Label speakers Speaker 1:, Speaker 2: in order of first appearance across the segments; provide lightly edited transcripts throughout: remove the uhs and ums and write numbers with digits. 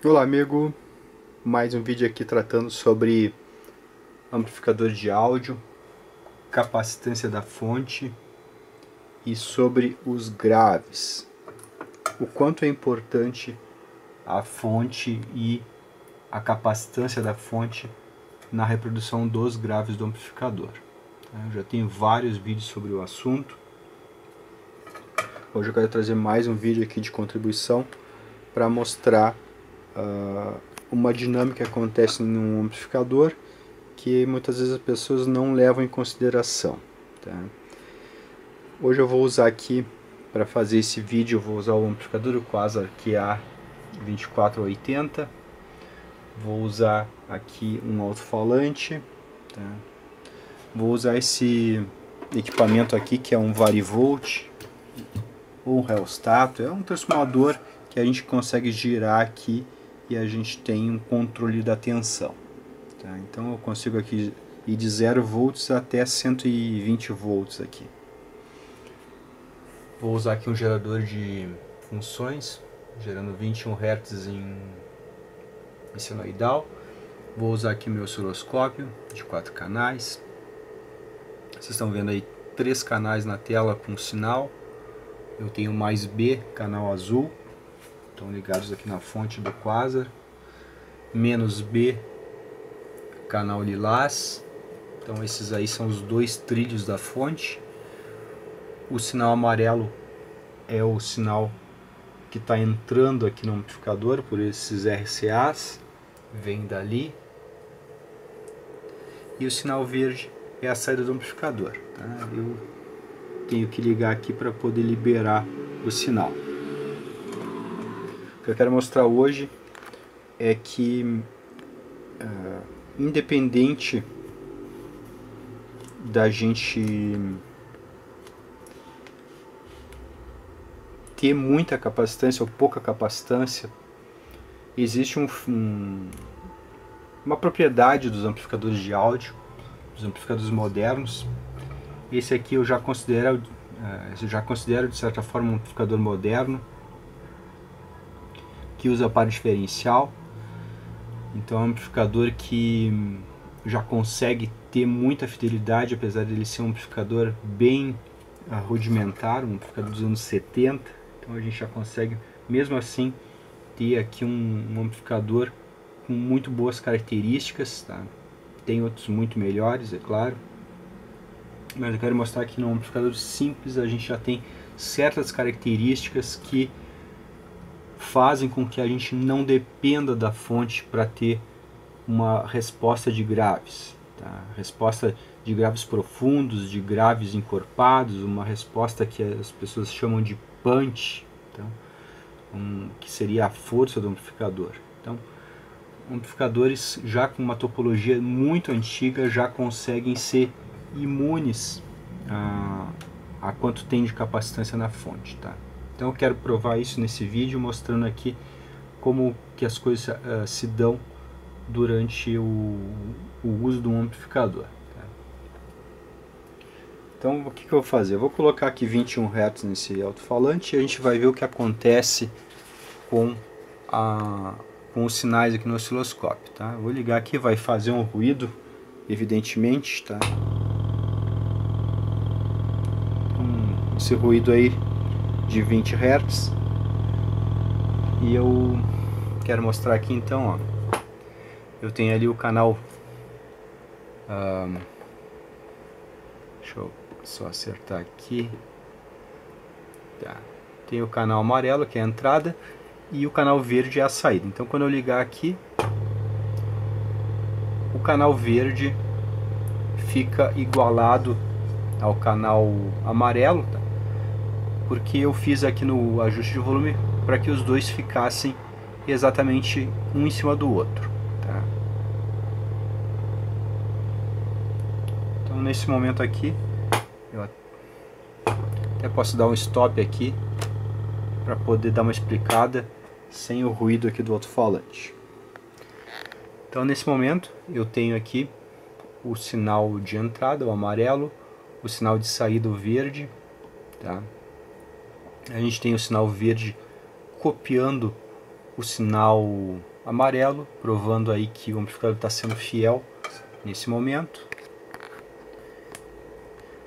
Speaker 1: Olá amigo, mais um vídeo aqui tratando sobre amplificador de áudio, capacitância da fonte e sobre os graves. O quanto é importante a fonte e a capacitância da fonte na reprodução dos graves do amplificador. Eu já tenho vários vídeos sobre o assunto. Hoje eu quero trazer mais um vídeo aqui de contribuição para mostrar uma dinâmica que acontece num amplificador que muitas vezes as pessoas não levam em consideração. Tá? Hoje eu vou usar aqui, para fazer esse vídeo, eu vou usar o amplificador do Quasar QA2480. Vou usar aqui um alto-falante. Tá? Vou usar esse equipamento aqui que é um varivolt ou um rheostato. É um transformador que a gente consegue girar aqui e a gente tem um controle da tensão. Tá? Então eu consigo aqui ir de 0 volts até 120 volts aqui. Vou usar aqui um gerador de funções, gerando 21 Hz em senoidal. Vou usar aqui meu osciloscópio de 4 canais. Vocês estão vendo aí 3 canais na tela com sinal. Eu tenho mais B, canal azul, estão ligados aqui na fonte do Quasar. Menos B, canal lilás. Então esses aí são os 2 trilhos da fonte. O sinal amarelo é o sinal que está entrando aqui no amplificador por esses RCAs, vem dali. E o sinal verde é a saída do amplificador. Tá? Eu tenho que ligar aqui para poder liberar o sinal. O que eu quero mostrar hoje é que, independente da gente ter muita capacitância ou pouca capacitância, existe uma propriedade dos amplificadores de áudio, dos amplificadores modernos. Esse aqui eu já considero de certa forma um amplificador moderno, que usa par diferencial. Então é um amplificador que já consegue ter muita fidelidade, apesar de ele ser um amplificador bem rudimentar, um amplificador dos anos 70. Então a gente já consegue, mesmo assim, ter aqui um amplificador com muito boas características. Tá? Tem outros muito melhores, é claro. Mas eu quero mostrar que no amplificador simples a gente já tem certas características que fazem com que a gente não dependa da fonte para ter uma resposta de graves. Tá? Resposta de graves profundos, de graves encorpados, uma resposta que as pessoas chamam de punch, então, que seria a força do amplificador. Então, amplificadores já com uma topologia muito antiga já conseguem ser imunes a quanto tem de capacitância na fonte. Tá? Então eu quero provar isso nesse vídeo, mostrando aqui como que as coisas se dão durante o uso de um amplificador. Tá? Então o que eu vou fazer? Eu vou colocar aqui 21 Hz nesse alto-falante e a gente vai ver o que acontece com os sinais aqui no osciloscópio. Tá? Eu vou ligar aqui, vai fazer um ruído, evidentemente. Tá? Então, esse ruído aí de 20 Hz. E eu quero mostrar aqui então, ó, eu tenho ali o canal, deixa eu só acertar aqui, tá. Tem o canal amarelo que é a entrada e o canal verde é a saída. Então quando eu ligar aqui, o canal verde fica igualado ao canal amarelo, tá? Porque eu fiz aqui no ajuste de volume para que os dois ficassem exatamente um em cima do outro. Tá? Então nesse momento aqui, eu até posso dar um stop aqui para poder dar uma explicada sem o ruído aqui do alto-falante. Então nesse momento eu tenho aqui o sinal de entrada, o amarelo, o sinal de saída, o verde. Tá? A gente tem o sinal verde copiando o sinal amarelo, provando aí que o amplificador está sendo fiel nesse momento.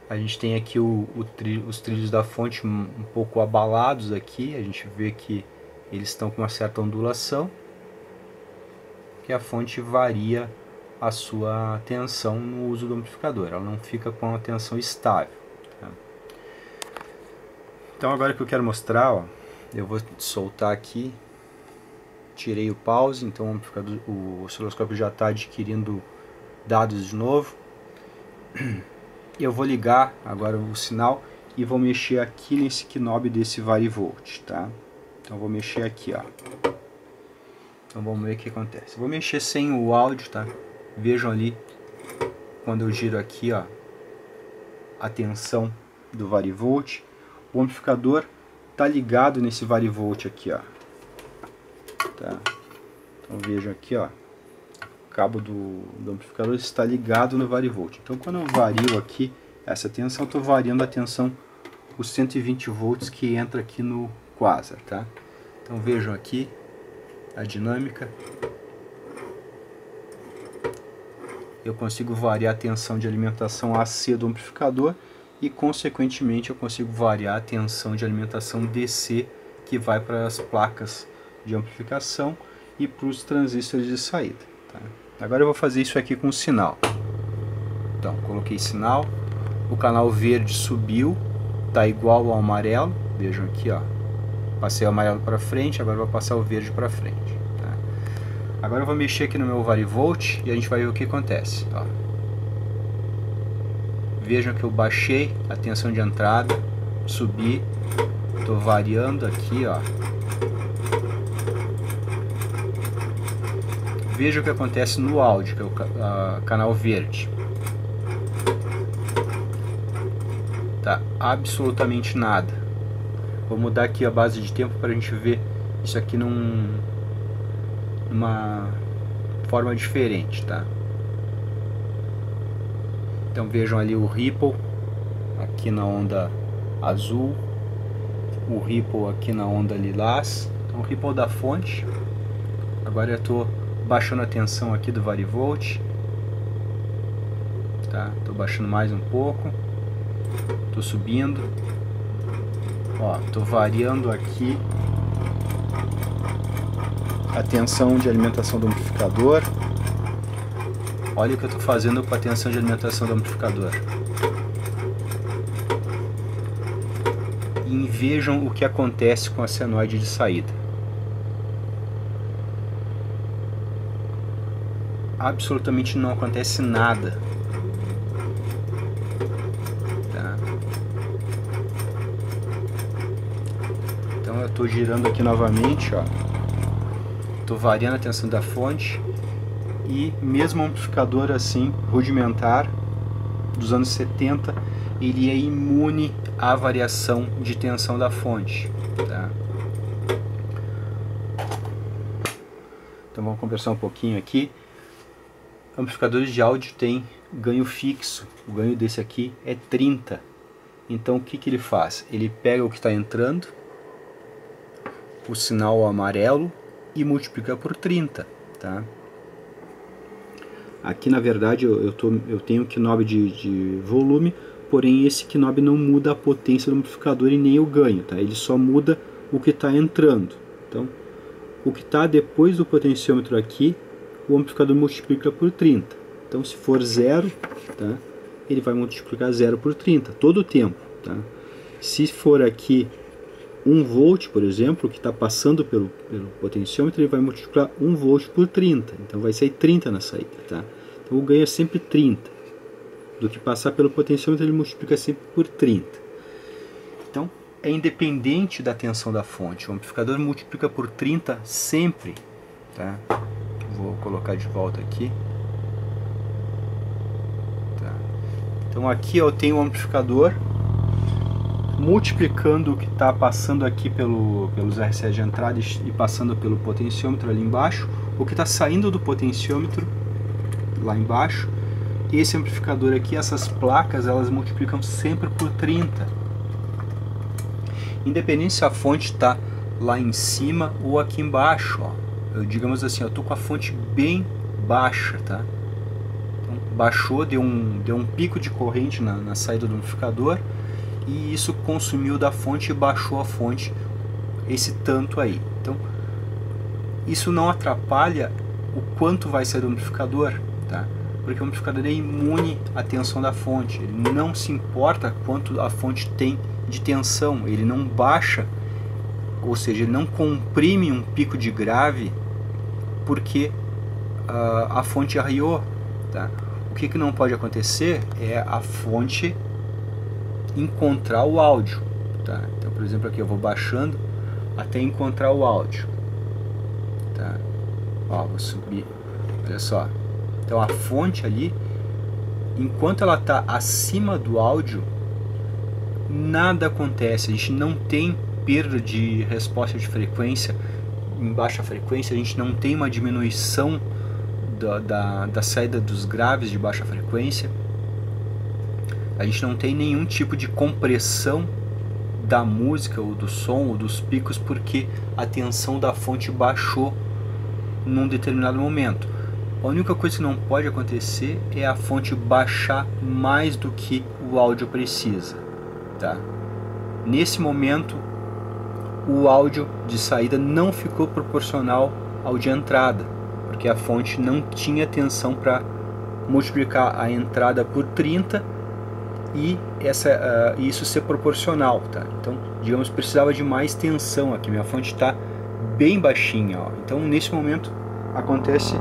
Speaker 1: A gente tem aqui os trilhos da fonte um pouco abalados aqui, a gente vê que eles estão com uma certa ondulação, que a fonte varia a sua tensão no uso do amplificador, ela não fica com uma tensão estável. Tá? Então agora que eu quero mostrar, ó, eu vou soltar aqui, tirei o pause, então o osciloscópio já está adquirindo dados de novo. Eu vou ligar agora o sinal e vou mexer aqui nesse knob desse varivolt, tá? Então vou mexer aqui, ó. Então vamos ver o que acontece. Vou mexer sem o áudio, tá? Vejam ali, quando eu giro aqui, ó, a tensão do varivolt. O amplificador tá ligado nesse varivolt aqui, ó. Tá? Então vejam aqui, ó. O cabo do amplificador está ligado no varivolt. Então quando eu vario aqui essa tensão, estou variando a tensão, os 120 volts que entra aqui no quasar, tá? Então vejam aqui a dinâmica. Eu consigo variar a tensão de alimentação AC do amplificador e consequentemente eu consigo variar a tensão de alimentação DC que vai para as placas de amplificação e para os transistores de saída, tá? Agora eu vou fazer isso aqui com o sinal. Então, coloquei sinal, o canal verde subiu, tá igual ao amarelo, vejam aqui, ó. Passei o amarelo para frente, agora vou passar o verde para frente, tá? Agora eu vou mexer aqui no meu varivolt e a gente vai ver o que acontece, ó. Vejam que eu baixei a tensão de entrada, subi, estou variando aqui, ó. Veja o que acontece no áudio, que é o canal verde. Tá absolutamente nada. Vou mudar aqui a base de tempo para a gente ver isso aqui numa forma diferente, tá? Então vejam ali o ripple aqui na onda azul, o ripple aqui na onda lilás. Então o ripple da fonte. Agora eu estou baixando a tensão aqui do varivolt, tá? Tô baixando mais um pouco, tô subindo, ó, tô variando aqui a tensão de alimentação do amplificador. Olha o que eu tô fazendo com a tensão de alimentação do amplificador. E vejam o que acontece com a senoide de saída. Absolutamente não acontece nada, tá? Então eu estou girando aqui novamente, ó. Estou variando a tensão da fonte e mesmo um amplificador assim rudimentar dos anos 70, ele é imune à variação de tensão da fonte, tá? Então vamos conversar um pouquinho aqui. Amplificadores de áudio tem ganho fixo, o ganho desse aqui é 30. Então o que ele faz? Ele pega o que está entrando, o sinal amarelo, e multiplica por 30, tá? Aqui na verdade eu tenho knob de volume, porém esse knob não muda a potência do amplificador e nem o ganho, tá? Ele só muda o que está entrando. Então o que está depois do potenciômetro aqui, o amplificador multiplica por 30. Então se for 0, tá, ele vai multiplicar 0 por 30 todo o tempo, tá? Se for aqui 1 volt, por exemplo, que está passando pelo potenciômetro, ele vai multiplicar 1 volt por 30. Então vai sair 30 na saída, tá? Então o ganho é sempre 30. Do que passar pelo potenciômetro, ele multiplica sempre por 30. Então é independente da tensão da fonte. O amplificador multiplica por 30 sempre, tá? Vou colocar de volta aqui. Tá. Então aqui eu tenho o amplificador multiplicando o que está passando aqui pelos RCA de entrada e passando pelo potenciômetro ali embaixo, o que está saindo do potenciômetro lá embaixo. E esse amplificador aqui, essas placas, elas multiplicam sempre por 30. Independente se a fonte está lá em cima ou aqui embaixo, ó. digamos assim, eu tô com a fonte bem baixa, tá? Então, baixou, deu um pico de corrente na saída do amplificador, e isso consumiu da fonte e baixou a fonte esse tanto aí. Então, isso não atrapalha o quanto vai sair do amplificador, tá? Porque o amplificador é imune à tensão da fonte, ele não se importa quanto a fonte tem de tensão, ele não baixa, ou seja, ele não comprime um pico de grave porque a fonte arriou, tá? O que não pode acontecer é a fonte encontrar o áudio, tá? Então, por exemplo, aqui eu vou baixando até encontrar o áudio, tá? Ó, vou subir, olha só. Então a fonte ali, enquanto ela está acima do áudio, nada acontece, a gente não tem perda de resposta de frequência. Em baixa frequência a gente não tem uma diminuição da saída dos graves de baixa frequência, a gente não tem nenhum tipo de compressão da música ou do som ou dos picos porque a tensão da fonte baixou num determinado momento. A única coisa que não pode acontecer é a fonte baixar mais do que o áudio precisa, tá? Nesse momento o áudio de saída não ficou proporcional ao de entrada, porque a fonte não tinha tensão para multiplicar a entrada por 30 e isso ser proporcional, tá? Então, digamos, precisava de mais tensão aqui, minha fonte está bem baixinha, ó. Então nesse momento acontece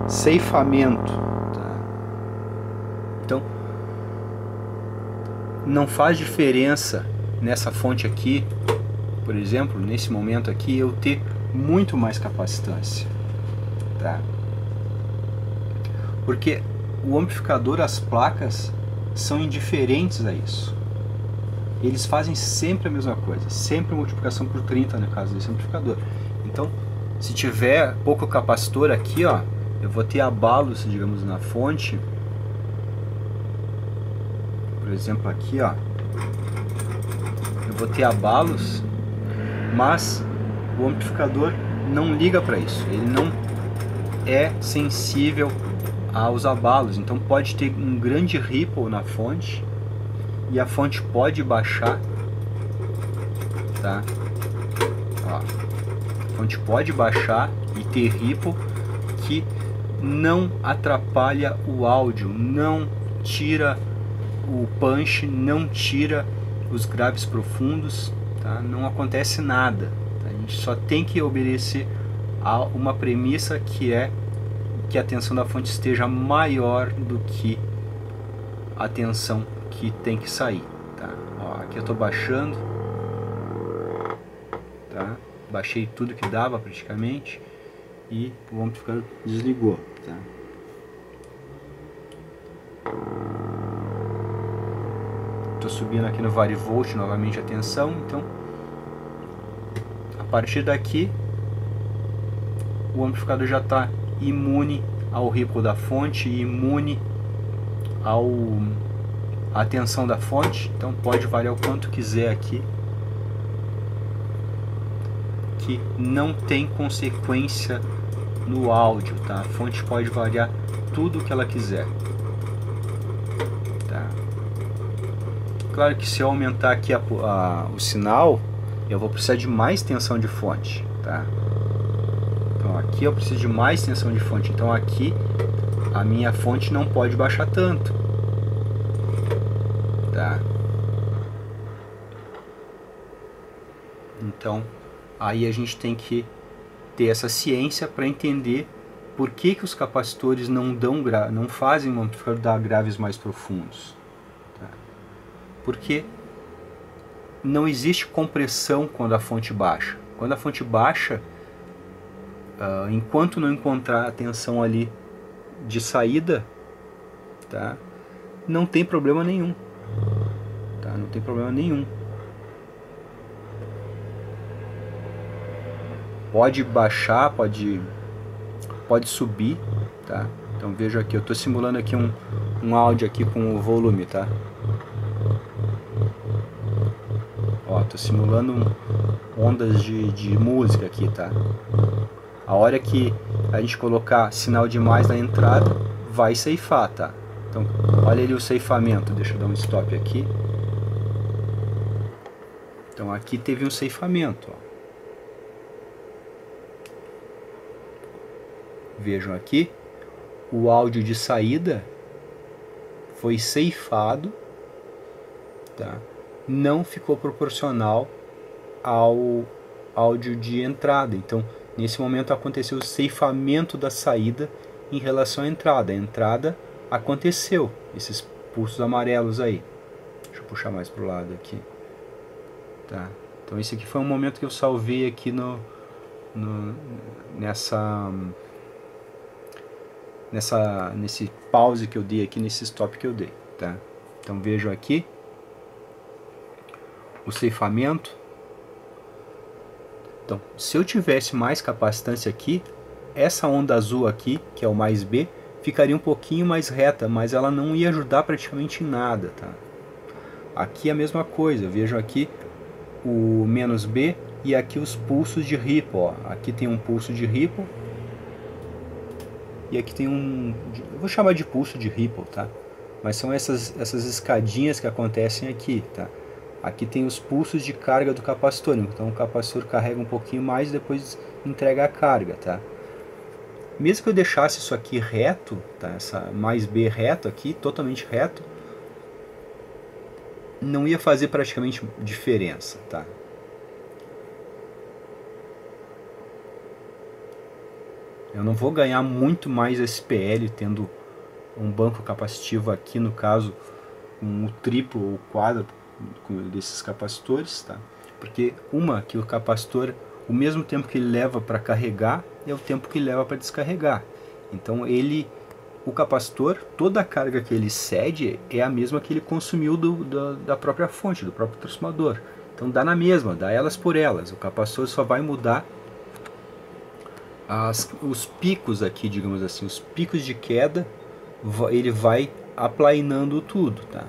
Speaker 1: ceifamento, tá? Então não faz diferença nessa fonte aqui, por exemplo, nesse momento aqui, eu ter muito mais capacitância, tá? Porque o amplificador, as placas são indiferentes a isso. Eles fazem sempre a mesma coisa, sempre multiplicação por 30 no caso desse amplificador. Então, se tiver pouco capacitor aqui, ó, eu vou ter abalos, digamos, na fonte. Por exemplo, aqui, ó, eu vou ter abalos, mas o amplificador não liga para isso. Ele não é sensível aos abalos, então pode ter um grande ripple na fonte e a fonte pode baixar, tá? Ó, a fonte pode baixar e ter ripple que não atrapalha o áudio, não tira o punch, não tira os graves profundos, tá? Não acontece nada, tá? A gente só tem que obedecer a uma premissa que é que a tensão da fonte esteja maior do que a tensão que tem que sair, tá? Ó, aqui eu estou baixando, tá? Baixei tudo que dava praticamente e o amplificador desligou, tá? Estou subindo aqui no varivolt novamente a tensão, então a partir daqui o amplificador já está imune ao ripple da fonte, imune à tensão da fonte, então pode variar o quanto quiser aqui, que não tem consequência no áudio, tá? A fonte pode variar tudo o que ela quiser, tá? Claro que se eu aumentar aqui o sinal, eu vou precisar de mais tensão de fonte, tá? Então aqui eu preciso de mais tensão de fonte, então aqui a minha fonte não pode baixar tanto, tá? Então aí a gente tem que ter essa ciência para entender por que os capacitores não fazem o amplificador dar graves mais profundos, tá? Porque não existe compressão quando a fonte baixa. Quando a fonte baixa, enquanto não encontrar a tensão ali de saída, tá? Não tem problema nenhum, tá? Não tem problema nenhum. Pode baixar, pode subir, tá? Então veja aqui, eu estou simulando aqui um áudio aqui com o volume, tá? Ó, estou simulando ondas de música aqui, tá? A hora que a gente colocar sinal de mais na entrada, vai ceifar, tá? Então, olha ali o ceifamento. Deixa eu dar um stop aqui. Então, aqui teve um ceifamento, ó. Vejam aqui, o áudio de saída foi ceifado, tá? Não ficou proporcional ao áudio de entrada. Então, nesse momento aconteceu o ceifamento da saída em relação à entrada. A entrada aconteceu, esses pulsos amarelos aí. Deixa eu puxar mais para o lado aqui. Tá? Então, esse aqui foi um momento que eu salvei aqui nesse pause que eu dei aqui, nesse stop que eu dei, tá? Então vejam aqui o ceifamento. Então, se eu tivesse mais capacitância aqui, essa onda azul aqui, que é o mais B, ficaria um pouquinho mais reta, mas ela não ia ajudar praticamente em nada, tá? Aqui a mesma coisa, vejam aqui o menos B e aqui os pulsos de ripple, ó. Aqui tem um pulso de ripple e aqui tem eu vou chamar de pulso de ripple, tá? Mas são essas escadinhas que acontecem aqui, tá? Aqui tem os pulsos de carga do capacitor, então o capacitor carrega um pouquinho mais e depois entrega a carga, tá? Mesmo que eu deixasse isso aqui reto, tá? Essa mais B reto aqui, totalmente reto, não ia fazer praticamente diferença, tá? Eu não vou ganhar muito mais SPL tendo um banco capacitivo aqui, no caso, um triplo ou quádruplo desses capacitores, tá? Porque que o capacitor, o mesmo tempo que ele leva para carregar, é o tempo que ele leva para descarregar. Então o capacitor, toda a carga que ele cede é a mesma que ele consumiu da própria fonte, do próprio transformador. Então dá na mesma, dá elas por elas. O capacitor só vai mudar os picos aqui, digamos assim, os picos de queda, ele vai aplainando tudo, tá?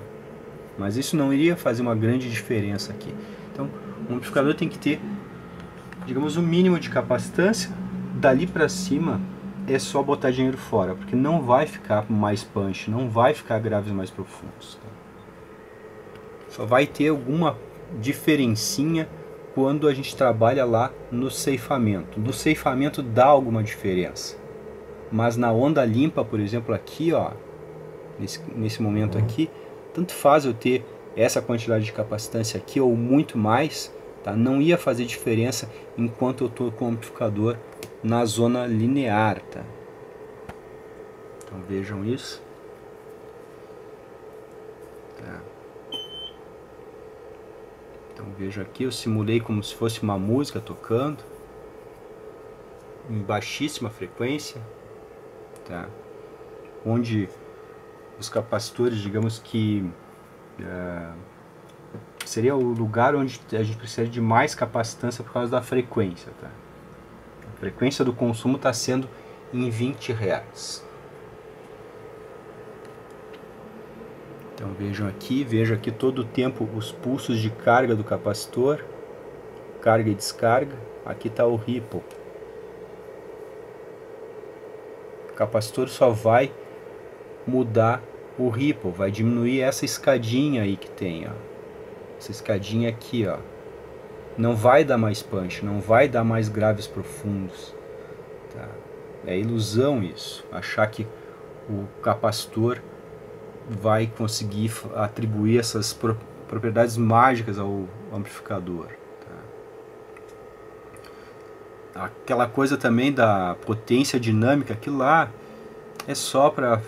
Speaker 1: Mas isso não iria fazer uma grande diferença aqui. Então, o amplificador tem que ter, digamos, o mínimo de capacitância. Dali para cima é só botar dinheiro fora, porque não vai ficar mais punch, não vai ficar graves mais profundos, tá? Só vai ter alguma diferencinha quando a gente trabalha lá no ceifamento. No ceifamento dá alguma diferença, mas na onda limpa, por exemplo, aqui, ó, nesse momento aqui, tanto faz eu ter essa quantidade de capacitância aqui ou muito mais, tá? Não ia fazer diferença enquanto eu estou com o amplificador na zona linear, tá? Então vejam isso. Tá. Então vejam aqui, eu simulei como se fosse uma música tocando em baixíssima frequência, tá? Onde os capacitores, digamos que seria o lugar onde a gente precisa de mais capacitância por causa da frequência, tá? A frequência do consumo está sendo em 20 Hz. Então vejam aqui todo o tempo os pulsos de carga do capacitor, carga e descarga. Aqui está o ripple. O capacitor só vai mudar o ripple, vai diminuir essa escadinha aí que tem, ó. Essa escadinha aqui, ó. Não vai dar mais punch, não vai dar mais graves profundos, tá? É ilusão isso, achar que o capacitor vai conseguir atribuir essas propriedades mágicas ao amplificador, tá? Aquela coisa também da potência dinâmica, aquilo lá é só para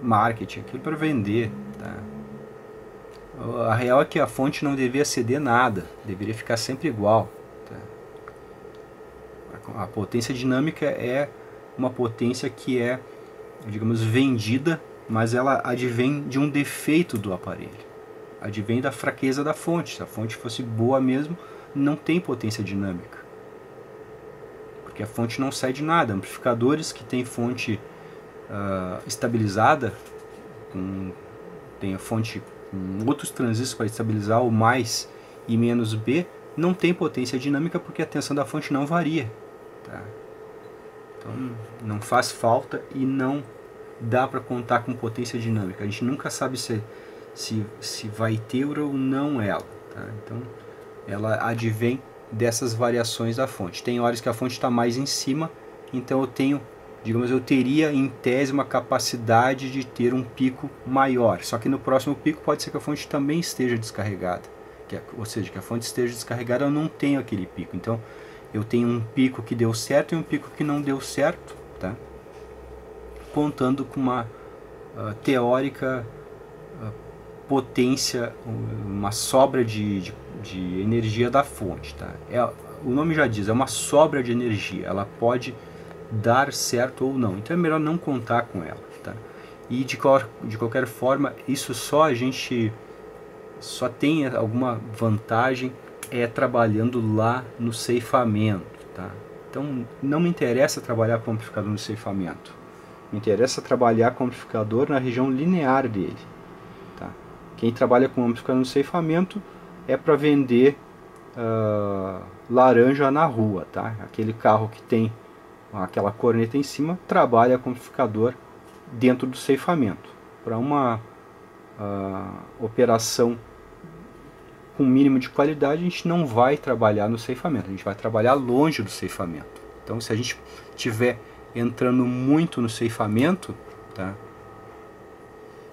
Speaker 1: marketing, aquilo para vender, tá? A real é que a fonte não deveria ceder nada, deveria ficar sempre igual, tá? A potência dinâmica é uma potência que é, digamos, vendida, mas ela advém de um defeito do aparelho, advém da fraqueza da fonte. Se a fonte fosse boa mesmo, não tem potência dinâmica, porque a fonte não cede nada. Amplificadores que têm fonte estabilizada, tem a fonte com outros transistores para estabilizar o mais e menos B, não tem potência dinâmica porque a tensão da fonte não varia, tá? Então não faz falta e não dá para contar com potência dinâmica. A gente nunca sabe se vai ter ou não ela. Tá? Então ela advém dessas variações da fonte. Tem horas que a fonte está mais em cima, então eu teria em tese uma capacidade de ter um pico maior. Só que no próximo pico pode ser que a fonte também esteja descarregada. Ou seja, que a fonte esteja descarregada, eu não tenho aquele pico. Então eu tenho um pico que deu certo e um pico que não deu certo, tá? Contando com uma teórica potência, uma sobra de energia da fonte. Tá? O nome já diz, é uma sobra de energia, ela pode dar certo ou não, então é melhor não contar com ela. Tá? E de qualquer forma, isso a gente só tem alguma vantagem trabalhando lá no ceifamento. Tá? Então não me interessa trabalhar com o amplificador no ceifamento, me interessa trabalhar com o amplificador na região linear dele. Tá? Quem trabalha com amplificador no ceifamento é para vender laranja na rua. Tá? Aquele carro que tem aquela corneta em cima trabalha com amplificador dentro do ceifamento. Para uma operação com mínimo de qualidade, a gente não vai trabalhar no ceifamento, a gente vai trabalhar longe do ceifamento. Então, se a gente estiver entrando muito no ceifamento, tá?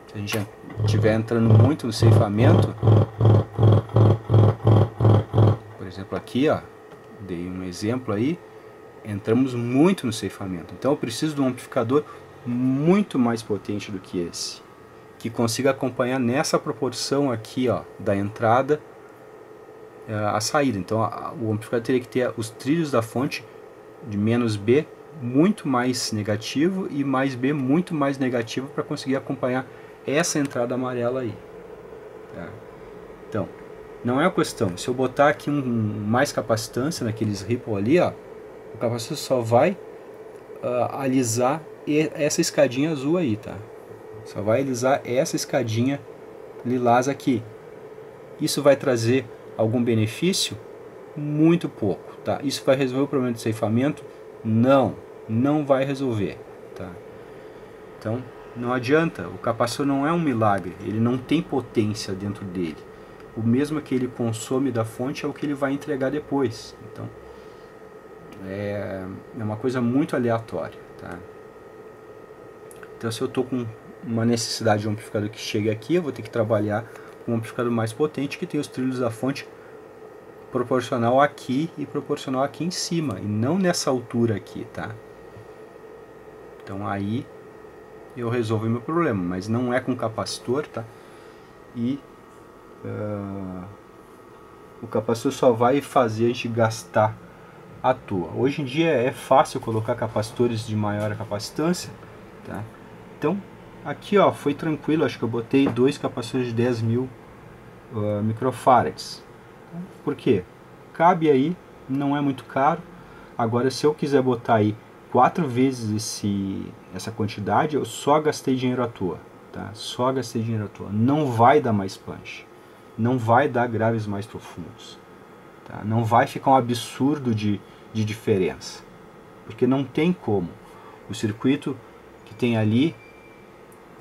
Speaker 1: Se a gente estiver entrando muito no ceifamento, por exemplo aqui, ó, dei um exemplo aí, entramos muito no ceifamento. Então eu preciso de um amplificador muito mais potente do que esse, que consiga acompanhar nessa proporção aqui, ó, da entrada a saída. Então o amplificador teria que ter os trilhos da fonte de menos B muito mais negativo e mais B muito mais negativo para conseguir acompanhar essa entrada amarela aí. Tá? Então, não é a questão. Se eu botar aqui mais capacitância naqueles ripple ali, ó, o capacitor só vai alisar essa escadinha azul aí, tá? Só vai alisar essa escadinha lilás aqui. Isso vai trazer algum benefício? Muito pouco, tá? Isso vai resolver o problema de ceifamento? Não vai resolver, tá? Então, não adianta, o capacitor não é um milagre, ele não tem potência dentro dele. O mesmo que ele consome da fonte é o que ele vai entregar depois. Então, é uma coisa muito aleatória, tá? Então, se eu estou com uma necessidade de um amplificador que chegue aqui, eu vou ter que trabalhar com um amplificador mais potente que tem os trilhos da fonte proporcional aqui e proporcional aqui em cima, e não nessa altura aqui, tá? Então aí eu resolvo o meu problema, mas não é com capacitor, tá? E o capacitor só vai fazer a gente gastar à toa. Hoje em dia é fácil colocar capacitores de maior capacitância, tá? Então aqui, ó, foi tranquilo, acho que eu botei 2 capacitores de 10.000 microfarads. Por quê? Cabe aí, não é muito caro. Agora, se eu quiser botar aí 4 vezes essa quantidade, eu só gastei dinheiro à toa, tá? Só gastei dinheiro à toa. Não vai dar mais punch, não vai dar graves mais profundos, tá? Não vai ficar um absurdo de diferença, porque não tem como. O circuito que tem ali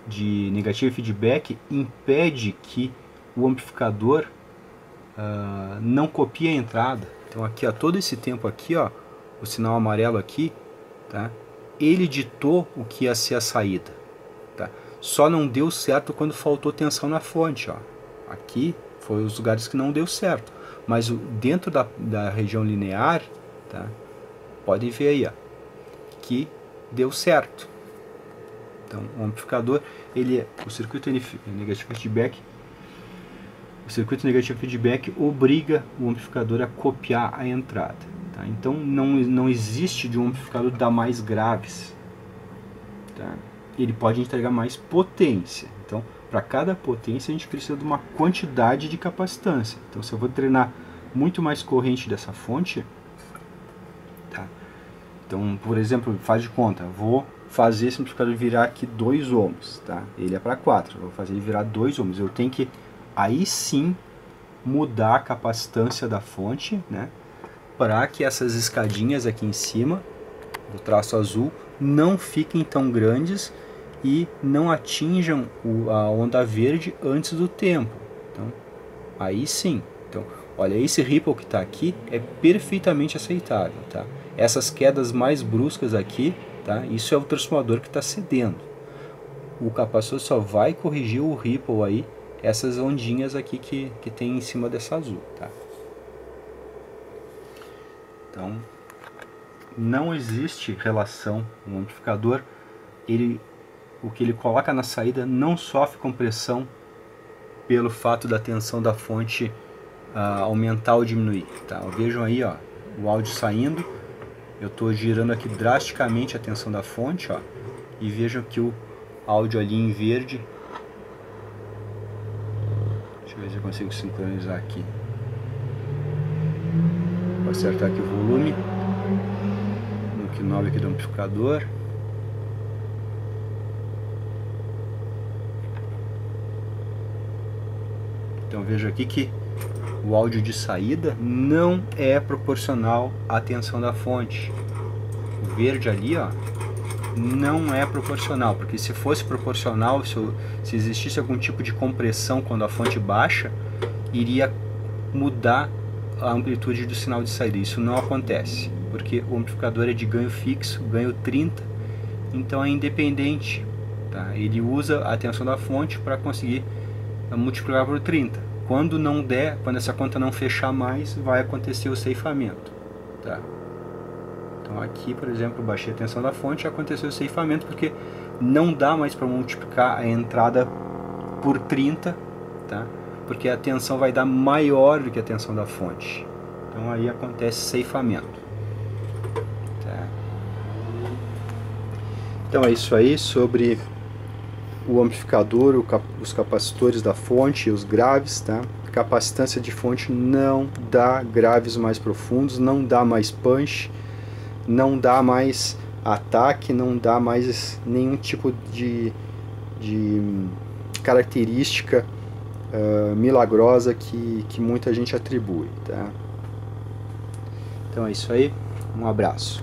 Speaker 1: de negativo feedback impede que o amplificador não copie a entrada. Então aqui, ó, todo esse tempo aqui, ó, o sinal amarelo aqui, tá? Ele ditou o que ia ser a saída, tá? Só não deu certo quando faltou tensão na fonte, ó. Aqui foi os lugares que não deu certo, mas dentro da região linear, tá? Podem ver aí, ó, que deu certo. Então o amplificador, o circuito negativo feedback, o circuito negativo feedback obriga o amplificador a copiar a entrada. Tá? Então não existe de um amplificador dar mais graves. Tá? Ele pode entregar mais potência. Então, para cada potência a gente precisa de uma quantidade de capacitância. Então, se eu vou treinar muito mais corrente dessa fonte, tá? Então, por exemplo, faz de conta, vou fazer esse amplificador virar aqui 2 ohms, tá? Ele é para 4, eu vou fazer ele virar 2 ohms. Eu tenho que aí sim mudar a capacitância da fonte, né, para que essas escadinhas aqui em cima do traço azul não fiquem tão grandes e não atinjam a onda verde antes do tempo. Então, aí sim. Então, olha, esse ripple que está aqui é perfeitamente aceitável, tá? Essas quedas mais bruscas aqui, tá? Isso é o transformador que está cedendo. O capacitor só vai corrigir o ripple aí, essas ondinhas aqui que tem em cima dessa azul, tá? Então, não existe relação no amplificador. O que ele coloca na saída não sofre compressão pelo fato da tensão da fonte aumentar ou diminuir, tá? Vejam aí, ó, o áudio saindo. Eu estou girando aqui drasticamente a tensão da fonte, ó, e vejam que o áudio ali em verde. Deixa eu ver se eu consigo sincronizar aqui. Vou acertar aqui o volume no knob aqui do amplificador. Então veja aqui que o áudio de saída não é proporcional à tensão da fonte. O verde ali, ó, não é proporcional, porque se fosse proporcional, se existisse algum tipo de compressão quando a fonte baixa, iria mudar a amplitude do sinal de saída. Isso não acontece, porque o amplificador é de ganho fixo, ganho 30, então é independente, tá? Ele usa a tensão da fonte para conseguir multiplicar por 30. Quando não der, quando essa conta não fechar mais, vai acontecer o ceifamento, tá? Então aqui, por exemplo, eu baixei a tensão da fonte e aconteceu o ceifamento, porque não dá mais para multiplicar a entrada por 30, tá? Porque a tensão vai dar maior do que a tensão da fonte. Então aí acontece ceifamento, tá? Então é isso aí sobre o amplificador, os capacitores da fonte e os graves, tá? Capacitância de fonte não dá graves mais profundos, não dá mais punch, não dá mais ataque, não dá mais nenhum tipo de característica milagrosa que muita gente atribui, tá? Então é isso aí, um abraço.